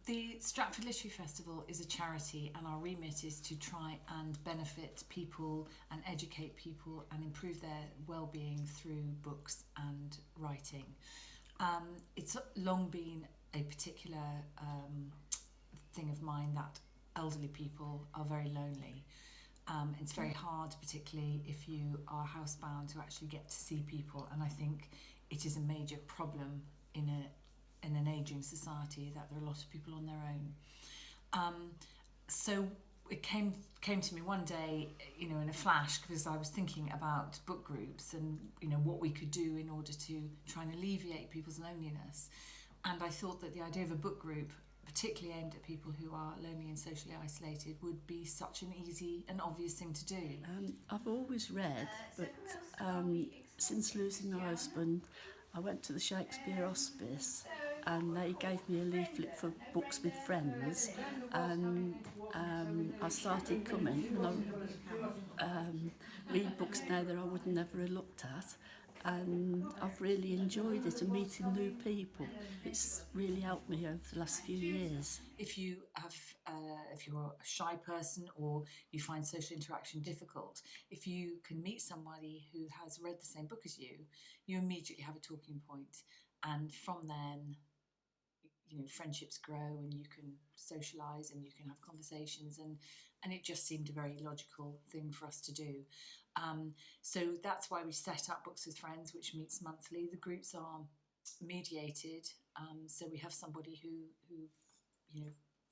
The Stratford Literary Festival is a charity, and our remit is to try and benefit people and educate people and improve their well-being through books and writing. It's long been a particular thing of mine that elderly people are very lonely. It's very hard, particularly if you are housebound, to actually get to see people, and I think it is a major problem in an ageing society that there are a lot of people on their own. So it came to me one day, in a flash, because I was thinking about book groups and what we could do in order to try and alleviate people's loneliness. And I thought that the idea of a book group, particularly aimed at people who are lonely and socially isolated, would be such an easy and obvious thing to do. I've always read, but since losing my husband, I went to the Shakespeare Hospice and they gave me a leaflet for books with friends, and I started coming, and I read books now that I would never have looked at, and I've really enjoyed it, and meeting new people. It's really helped me over the last few years. If you're a shy person or you find social interaction difficult, if you can meet somebody who has read the same book as you immediately have a talking point, and from then friendships grow and you can socialise and you can have conversations, and it just seemed a very logical thing for us to do. So that's why we set up Books with Friends, which meets monthly. The groups are mediated, so we have somebody who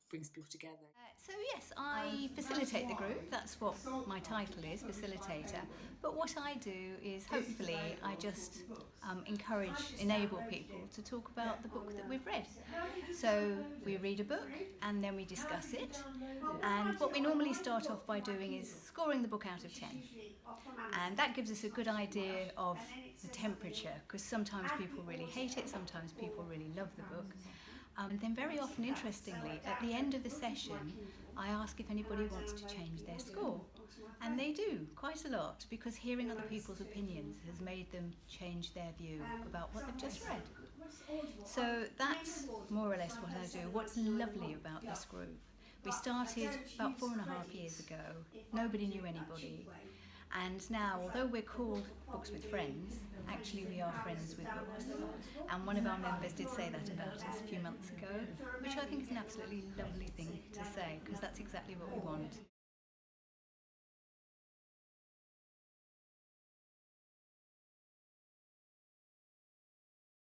brings people together. So yes, I facilitate the group. That's what my title is, facilitator. But what I do is, hopefully, I just enable people to talk about the book that we've read. So we read a book and then we discuss it. And what we normally start off by doing is scoring the book out of 10. And that gives us a good idea of the temperature, because sometimes people really hate it, sometimes people really love the book. And then very often, interestingly, at the end of the session, I ask if anybody wants to change their score. And they do, quite a lot, because hearing other people's opinions has made them change their view about what they've just read. So that's more or less what I do. What's lovely about this group, we started about 4.5 years ago. Nobody knew anybody. And now, although we're called Books with Friends, actually we are friends with books. And one of our members did say that about us a few months ago, which I think is an absolutely lovely thing to say, because that's exactly what we want.